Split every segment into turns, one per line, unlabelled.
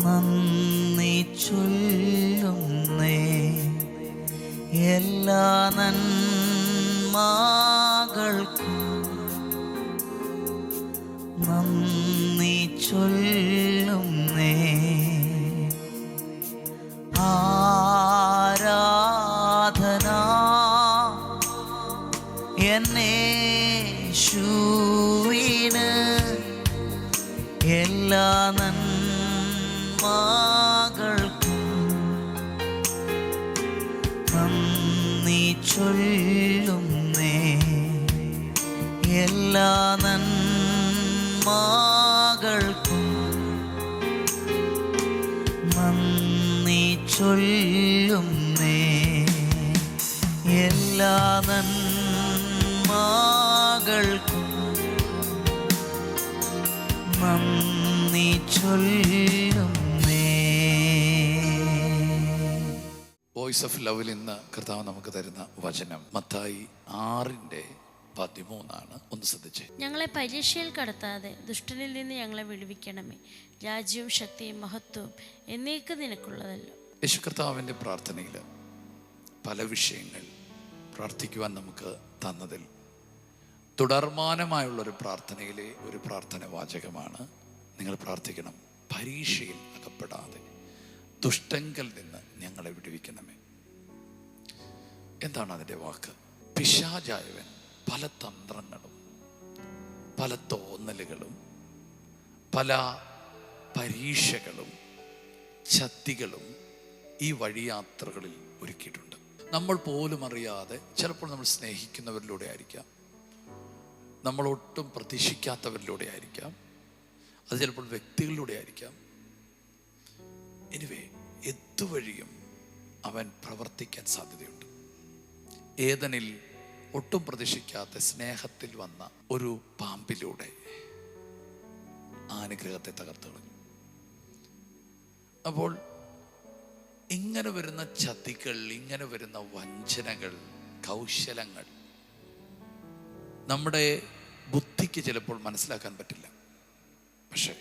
നന്ദി ചൊല്ലുന്നേ എല്ലാ നന്മകൾക്കും നന്ദി ചൊല്ലുന്നേ ആരാധന എന്നേശുവിന് എല്ലാ നന്മകൾക്കും നന്ദി ചൊല്ലുന്നേ എല്ലാ നന്മകൾക്കും നന്ദി ചൊല്ലുന്നേ എല്ലാ നന്മകൾക്കും നന്ദി ചൊല്ലുന്നേ.
വോയിസ് ഓഫ് ലവിൽ ഇന്ന് കർത്താവ് നമുക്ക് തരുന്ന വചനം മത്തായി 6:13 ഒന്ന് ശ്രദ്ധിച്ചേ.
ഞങ്ങളെ പരീക്ഷയിൽ കടത്താതെ ദുഷ്ടനിൽ നിന്ന് ഞങ്ങളെ വിടുവിക്കണമേ. രാജ്യവും ശക്തിയും മഹത്വവും എന്നേക്ക് നിനക്കുള്ളതല്ലോ.
യേശു കർത്താവിൻ്റെ പ്രാർത്ഥനയിൽ പല വിഷയങ്ങൾ പ്രാർത്ഥിക്കുവാൻ നമുക്ക് തന്നതിൽ തുടർമാനമായുള്ളൊരു പ്രാർത്ഥനയിലെ ഒരു പ്രാർത്ഥന വാചകമാണ്, നിങ്ങൾ പ്രാർത്ഥിക്കണം, പരീക്ഷയിൽ അകപ്പെടാതെ ദുഷ്ടങ്കൽ നിന്ന് ഞങ്ങളെ വിടുവിക്കണമേ. എന്താണ് അതിൻ്റെ വാക്ക്? പിശാചായവൻ പല തന്ത്രങ്ങളും പല തോന്നലുകളും പല പരീക്ഷകളും ചതികളും ഈ വഴിയാത്രകളിൽ ഒരുക്കിയിട്ടുണ്ട്. നമ്മൾ പോലും അറിയാതെ ചിലപ്പോൾ നമ്മൾ സ്നേഹിക്കുന്നവരിലൂടെ ആയിരിക്കാം, നമ്മൾ ഒട്ടും പ്രതീക്ഷിക്കാത്തവരിലൂടെ ആയിരിക്കാം, അത് ചിലപ്പോൾ വ്യക്തികളിലൂടെ ആയിരിക്കാം. എനിവേ, എതുവഴിയും അവൻ പ്രവർത്തിക്കാൻ സാധ്യതയുണ്ട്. ഏദനിൽ ഒട്ടും പ്രതീക്ഷിക്കാത്ത സ്നേഹത്തിൽ വന്ന ഒരു പാമ്പിലൂടെ അനുഗ്രഹത്തെ തകർത്തു കളഞ്ഞു. അപ്പോൾ ഇങ്ങനെ വരുന്ന ചതികൾ, ഇങ്ങനെ വരുന്ന വഞ്ചനകൾ, കൗശലങ്ങൾ നമ്മുടെ ബുദ്ധിക്ക് ചിലപ്പോൾ മനസ്സിലാക്കാൻ പറ്റില്ല. പക്ഷേ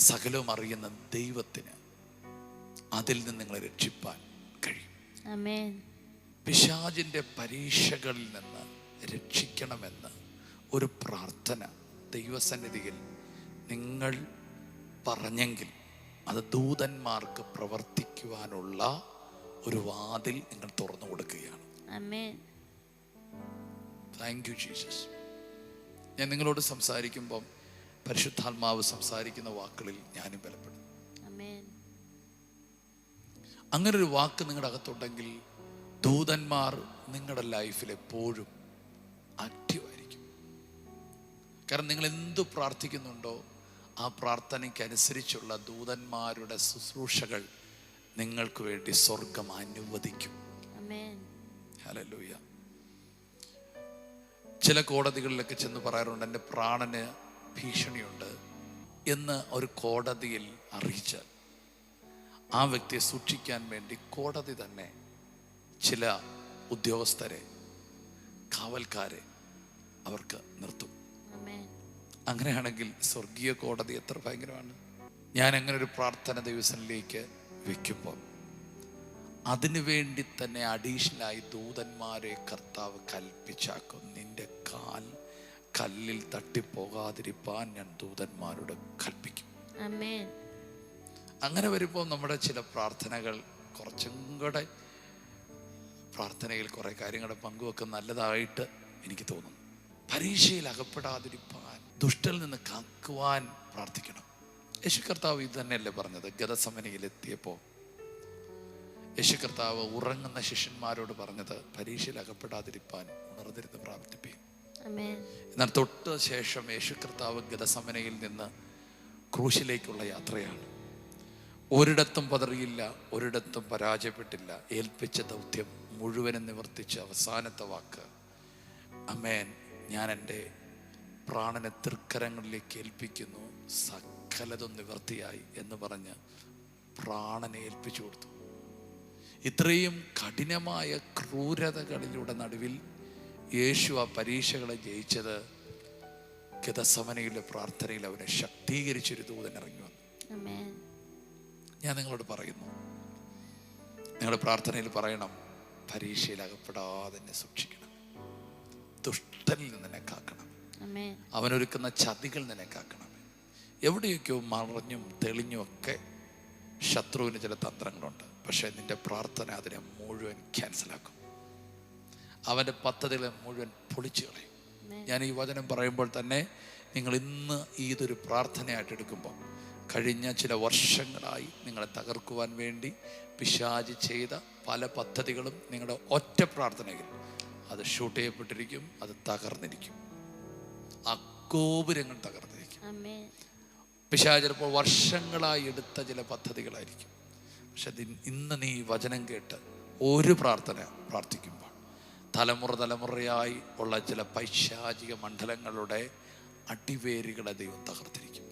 സകലവും അറിയുന്ന ദൈവത്തിന് അതിൽ നിന്ന് നിങ്ങളെ രക്ഷിപ്പാൻ കഴിയും.
ആമേൻ.
പിശാചിൻ്റെ പരീക്ഷകളിൽ നിന്ന് രക്ഷിക്കണമെന്ന് ഒരു പ്രാർത്ഥന ദൈവസന്നിധിയിൽ നിങ്ങൾ പറഞ്ഞെങ്കിൽ അത് ദൂതന്മാർക്ക് പ്രവർത്തിക്കുവാനുള്ള ഒരു വാതിൽ നിങ്ങൾ തുറന്നു കൊടുക്കുകയാണ്.
ആമേൻ.
Thank you Jesus. ഞാൻ നിങ്ങളോട് സംസാരിക്കുമ്പം പരിശുദ്ധാത്മാവ് സംസാരിക്കുന്ന വാക്കുകളിൽ ഞാനും ബലപ്പെടും.
ആമേൻ.
അങ്ങനൊരു വാക്ക് നിങ്ങളുടെ അകത്തുണ്ടെങ്കിൽ ദൂതന്മാർ നിങ്ങളുടെ ലൈഫിൽ എപ്പോഴും ആക്റ്റീവായിരിക്കും. കാരണം നിങ്ങൾ എന്തു പ്രാർത്ഥിക്കുന്നുണ്ടോ ആ പ്രാർത്ഥനയ്ക്കനുസരിച്ചുള്ള ദൂതന്മാരുടെ ശുശ്രൂഷകൾ നിങ്ങൾക്ക് വേണ്ടി സ്വർഗം അനുവദിക്കും.
ആമേൻ.
ഹല്ലേലൂയ. ചില കോടതികളിലൊക്കെ ചെന്ന് പറയാറുണ്ട്, എൻ്റെ പ്രാണന് ഭീഷണിയുണ്ട് എന്ന് ഒരു കോടതിയിൽ അറിയിച്ചാൽ ആ വ്യക്തിയെ സൂക്ഷിക്കാൻ വേണ്ടി കോടതി തന്നെ ചില ഉദ്യോഗസ്ഥരെ, കാവൽക്കാരെ അവർക്ക് നിർത്തും. അങ്ങനെയാണെങ്കിൽ സ്വർഗീയ കോടതി എത്ര ഭയങ്കരമാണ്. ഞാൻ അങ്ങനെ ഒരു പ്രാർത്ഥന ദിവസത്തിലേക്ക് വെക്കുമ്പോൾ അതിനു വേണ്ടി തന്നെ അഡീഷണലായി ദൂതന്മാരെ കർത്താവ് കൽപ്പിച്ചാക്കും. നിന്റെ കാൽ കല്ലിൽ തട്ടിപ്പോകാതിരിപ്പാൻ ഞാൻ ദൂതന്മാരോട് കൽപ്പിക്കും. അങ്ങനെ വരുമ്പോൾ നമ്മുടെ ചില പ്രാർത്ഥനകൾ കുറച്ചും കൂടെ പ്രാർത്ഥനയിൽ കുറെ കാര്യങ്ങൾ പങ്കുവെക്കുന്ന നല്ലതായിട്ട് എനിക്ക് തോന്നുന്നു. പരീക്ഷയിൽ അകപ്പെടാതിരിപ്പാൻ, ദുഷ്ടനിൽ നിന്ന് കാക്കുവാൻ പ്രാർത്ഥിക്കണം. യേശു കർത്താവ് ഇത് തന്നെയല്ലേ പറഞ്ഞത്? ഗതസമനയിലെത്തിയപ്പോൾ യേശു കർത്താവ് ഉറങ്ങുന്ന ശിഷ്യന്മാരോട് പറഞ്ഞത് പരീക്ഷയിൽ അകപ്പെടാതിരിപ്പാൻ ഉണർന്നിരുന്ന് പ്രാർത്ഥിപ്പീൻ. എന്നാൽ തൊട്ട് ശേഷം യേശു കർത്താവ് ഗതസമനയിൽ നിന്ന് ക്രൂശിലേക്കുള്ള യാത്രയാണ്. ഒരിടത്തും പതറിയില്ല, ഒരിടത്തും പരാജയപ്പെട്ടില്ല. ഏൽപ്പിച്ച ദൗത്യം മുഴുവനും നിവർത്തിച്ച് അവസാനത്തെ വാക്ക്, അമേൻ, ഞാൻ എൻ്റെ പ്രാണനെ തൃക്കരങ്ങളിലേക്ക് ഏൽപ്പിക്കുന്നു, സകലതും നിവർത്തിയായി എന്ന് പറഞ്ഞ് പ്രാണനെ ഏൽപ്പിച്ചു കൊടുത്തു. ഇത്രയും കഠിനമായ ക്രൂരതകളിലൂടെ നടുവിൽ യേശു ആ പരീക്ഷകളെ ജയിച്ചത് ഗതസമനയിലെ പ്രാർത്ഥനയിൽ അവനെ ശക്തീകരിച്ചൊരു ദൂതൻ ഇറങ്ങി വന്നു.
ആമേൻ.
ഞാൻ നിങ്ങളോട് പറയുന്നു, നിങ്ങളുടെ പ്രാർത്ഥനയിൽ പറയണം, പരീക്ഷയിൽ അകപ്പെടാതെ എന്നെ സൂക്ഷിക്കണം, ദുഷ്ടനിൽ നിന്ന് എന്നെ കാക്കണം,
ആമേൻ.
അവനൊരുക്കുന്ന ചതികൾ നിന്നെ കാക്കണം. എവിടെയൊക്കെയോ മറഞ്ഞും തെളിഞ്ഞും ഒക്കെ ശത്രുവിന് ചില തന്ത്രങ്ങളുണ്ട്. പക്ഷേ നിന്റെ പ്രാർത്ഥന അതിനെ മുഴുവൻ ക്യാൻസലാക്കും, അവൻ്റെ പദ്ധതികളെ മുഴുവൻ പൊളിച്ചു കളയും. ഞാൻ ഈ വചനം പറയുമ്പോൾ തന്നെ നിങ്ങൾ ഇന്ന് ഇതൊരു പ്രാർത്ഥനയായിട്ട് എടുക്കുമ്പോൾ, കഴിഞ്ഞ ചില വർഷങ്ങളായി നിങ്ങളെ തകർക്കുവാൻ വേണ്ടി പിശാച് ചെയ്ത പല പദ്ധതികളും നിങ്ങളുടെ ഒറ്റ പ്രാർത്ഥനയിൽ അത് ഷൂട്ട് ചെയ്യപ്പെട്ടിരിക്കും, അത് തകർന്നിരിക്കും, ആ ഗോപുരങ്ങൾ തകർന്നിരിക്കും. പിശാച് ചിലപ്പോൾ വർഷങ്ങളായി എടുത്ത ചില പദ്ധതികളായിരിക്കും. പക്ഷെ ഇന്ന് നീ വചനം കേട്ട് ഒരു പ്രാർത്ഥന പ്രാർത്ഥിക്കുമ്പോൾ തലമുറയായി ഉള്ള ചില പൈശാചിക മണ്ഡലങ്ങളുടെ അടിവേരുകളെ ദൈവം തകർത്തിരിക്കും.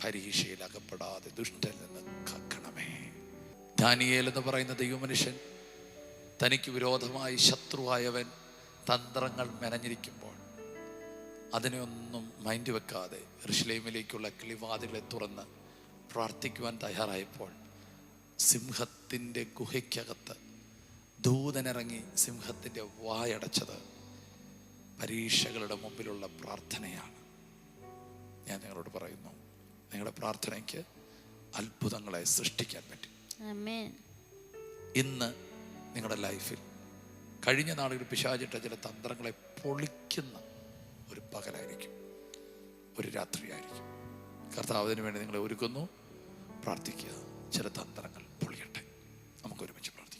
പരീക്ഷയിൽ അകപ്പെടാതെ ദുഷ്ടനിൽ നിന്ന് കാക്കണമേ. ദാനിയേൽ എന്ന് പറയുന്ന ദൈവമനുഷ്യൻ, തനിക്ക് വിരോധമായി ശത്രുവായവൻ തന്ത്രങ്ങൾ മെനഞ്ഞിരിക്കുമ്പോൾ അതിനെ ഒന്നും മൈൻഡ് വെക്കാതെ യെരൂശലേമിലേക്കുള്ള കിളിവാതിലുകളെ തുറന്ന് പ്രാർത്ഥിക്കുവാൻ തയ്യാറായപ്പോൾ സിംഹത്തിൻ്റെ ഗുഹയ്ക്കകത്ത് ദൂതനിറങ്ങി സിംഹത്തിൻ്റെ വായടച്ചത് പരീക്ഷകളുടെ മുമ്പിലുള്ള പ്രാർത്ഥനയാണ്. ഞാൻ നിങ്ങളോട് പറയുന്നു, നിങ്ങളുടെ പ്രാർത്ഥനയ്ക്ക് അത്ഭുതങ്ങളെ സൃഷ്ടിക്കാൻ പറ്റും. ഇന്ന് നിങ്ങളുടെ ലൈഫിൽ കഴിഞ്ഞ നാളുകളിൽ പിശാചിട്ട ചില തന്ത്രങ്ങളെ പൊളിക്കുന്ന ഒരു പകലായിരിക്കും, ഒരു രാത്രിയായിരിക്കും. കർത്താവിന് വേണ്ടി നിങ്ങളെ ഒരുക്കുന്നു. പ്രാർത്ഥിക്കുക, ചില തന്ത്രങ്ങൾ പൊളിയട്ടെ. നമുക്ക് ഒരുമിച്ച് പ്രാർത്ഥിക്കാം.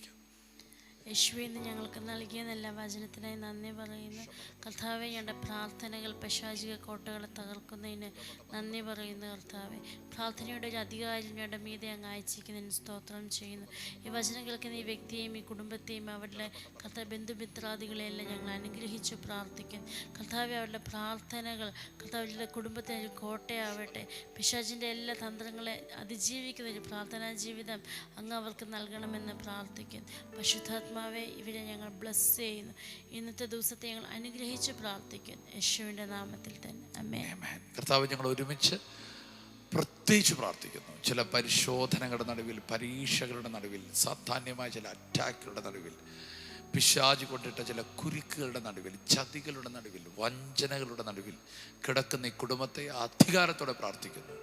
യേശുവേ, ഇന്ന് ഞങ്ങൾക്ക് നൽകിയ നല്ല വചനത്തിനായി നന്ദി പറയുന്നു. കർത്താവെ, ഞങ്ങളുടെ പ്രാർത്ഥനകൾ പൈശാചിക കോട്ടകളെ തകർക്കുന്നതിന് നന്ദി പറയുന്നു. കർത്താവെ, പ്രാർത്ഥനയുടെ ഒരു അധികാരം ഞങ്ങളുടെ മീതെ അങ്ങ് അയച്ചിരിക്കുന്നതിന് സ്തോത്രം ചെയ്യുന്നു. ഈ വചനം കേൾക്കുന്ന ഈ വ്യക്തിയെയും ഈ കുടുംബത്തെയും അവരുടെ ബന്ധുമിത്രാദികളെയെല്ലാം ഞങ്ങൾ അനുഗ്രഹിച്ച് പ്രാർത്ഥിക്കുന്നു. കർത്താവെ, അവരുടെ പ്രാർത്ഥനകൾ കർത്താവിൻ്റെ കുടുംബത്തിന് ഒരു കോട്ടയാവട്ടെ. പിശാചിൻ്റെ എല്ലാ തന്ത്രങ്ങളെ അതിജീവിക്കുന്ന ഒരു പ്രാർത്ഥനാ ജീവിതം അങ്ങ് അവർക്ക് നൽകണമെന്ന് പ്രാർത്ഥിക്കുന്നു. പരിശുദ്ധാത്മാവെ, ഇവരെ ഞങ്ങൾ ബ്ലസ് ചെയ്യുന്നു. ഇന്നത്തെ ദിവസത്തെ ഞങ്ങൾ അനുഗ്രഹിച്ച് പ്രാർത്ഥിക്കുന്നു, യേശുവിൻ്റെ നാമത്തിൽ തന്നെ. ആമേൻ.
കർത്താവ്, ഞങ്ങൾ ഒരുമിച്ച് പ്രത്യേകിച്ച് പ്രാർത്ഥിക്കുന്നു. ചില പരിശോധനകളുടെ നടുവിൽ, പരീക്ഷകളുടെ നടുവിൽ, സാധാന്യമായ ചില അറ്റാക്കുകളുടെ നടുവിൽ, പിശാച് കൊണ്ടിട്ട ചില കുരുക്കുകളുടെ നടുവിൽ, ചതികളുടെ നടുവിൽ, വഞ്ചനകളുടെ നടുവിൽ കിടക്കുന്ന ഈ കുടുംബത്തെ അധികാരത്തോടെ പ്രാർത്ഥിക്കുന്നു.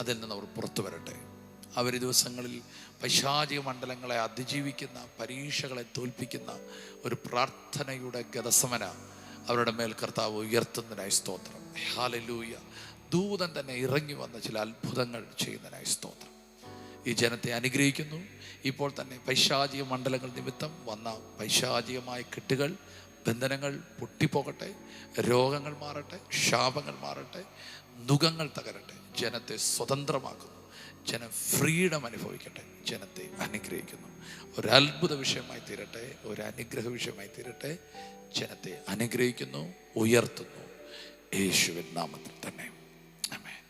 അതിൽ നിന്ന് അവർ പുറത്തു വരട്ടെ. അവർ ദിവസങ്ങളിൽ പൈശാചിക മണ്ഡലങ്ങളെ അതിജീവിക്കുന്ന, പരീക്ഷകളെ തോൽപ്പിക്കുന്ന ഒരു പ്രാർത്ഥനയുടെ ഗതസമന അവരുടെ മേൽ കർത്താവ് ഉയർത്തുന്നതിനായി സ്തോത്രം. ഹല്ലേലൂയ. ദൂതൻ തന്നെ ഇറങ്ങി വന്ന ചില അത്ഭുതങ്ങൾ ചെയ്യുന്നതിനായി സ്തോത്രം. ഈ ജനത്തെ അനുഗ്രഹിക്കുന്നു. ഇപ്പോൾ തന്നെ പൈശാചിക മണ്ഡലങ്ങൾ നിമിത്തം വന്ന പൈശാചികമായ കെട്ടുകൾ, ബന്ധനങ്ങൾ പൊട്ടിപ്പോകട്ടെ, രോഗങ്ങൾ മാറട്ടെ, ശാപങ്ങൾ മാറട്ടെ, നുകങ്ങൾ തകരട്ടെ. ജനത്തെ സ്വതന്ത്രമാക്കുന്നു. ജനം ഫ്രീഡം അനുഭവിക്കട്ടെ. ജനത്തെ അനുഗ്രഹിക്കുന്നു. ഒരു അത്ഭുത വിഷയമായി തീരട്ടെ, ഒരു അനുഗ്രഹ വിഷയമായി തീരട്ടെ. ജനത്തെ അനുഗ്രഹിക്കുന്നു, ഉയർത്തുന്നു, യേശുവിൻ നാമത്തിൽ തന്നെ. ആമേൻ.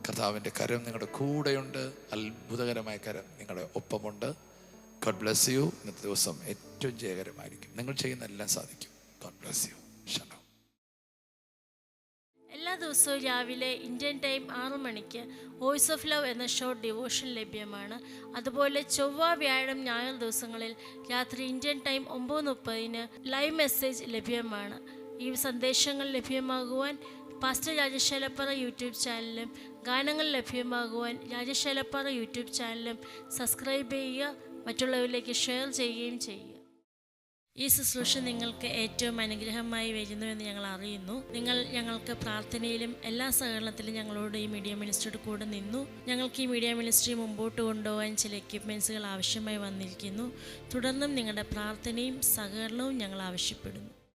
കർത്താവിൻ്റെ കരം നിങ്ങളുടെ കൂടെയുണ്ട്. അത്ഭുതകരമായ കരം നിങ്ങളുടെ ഒപ്പമുണ്ട്. God bless you. ഇന്നത്തെ ദിവസം ഏറ്റവും ജയകരമായിരിക്കും. നിങ്ങൾ ചെയ്യുന്ന എല്ലാം സാധിക്കും. God bless you. ഷാലോ.
എല്ലാ ദിവസവും രാവിലെ ഇന്ത്യൻ ടൈം 6 മണിക്ക് വോയിസ് ഓഫ് ലവ് എന്ന ഷോർട്ട് ഡിവോഷൻ ലഭ്യമാണ്. അതുപോലെ ചൊവ്വ, വ്യാഴം, ഞായർ ദിവസങ്ങളിൽ രാത്രി ഇന്ത്യൻ ടൈം 9:30 ലൈവ് മെസ്സേജ് ലഭ്യമാണ്. ഈ സന്ദേശങ്ങൾ ലഭ്യമാകുവാൻ പാസ്റ്റർ രാജേഷ് ഏലപ്പാറ യൂട്യൂബ് ചാനലും, ഗാനങ്ങൾ ലഭ്യമാകുവാൻ രാജേഷ് ഏലപ്പാറ യൂട്യൂബ് ചാനലും സബ്സ്ക്രൈബ് ചെയ്യുക. മറ്റുള്ളവരിലേക്ക് ഷെയർ ചെയ്യുകയും ചെയ്യുക. ഈ ശുശ്രൂഷ നിങ്ങൾക്ക് ഏറ്റവും അനുഗ്രഹമായി വരുന്നുവെന്ന് ഞങ്ങൾ അറിയുന്നു. നിങ്ങൾ ഞങ്ങൾക്ക് പ്രാർത്ഥനയിലും എല്ലാ സഹകരണത്തിലും ഞങ്ങളോട് ഈ മീഡിയ മിനിസ്ട്രിയുടെ കൂടെ നിന്നു. ഞങ്ങൾക്ക് ഈ മീഡിയ മിനിസ്ട്രി മുമ്പോട്ട് കൊണ്ടുപോകാൻ ചില എക്യുപ്മെൻറ്റ്സുകൾ ആവശ്യമായി വന്നിരിക്കുന്നു. തുടർന്നും നിങ്ങളുടെ പ്രാർത്ഥനയും സഹകരണവും ഞങ്ങൾ ആവശ്യപ്പെടുന്നു.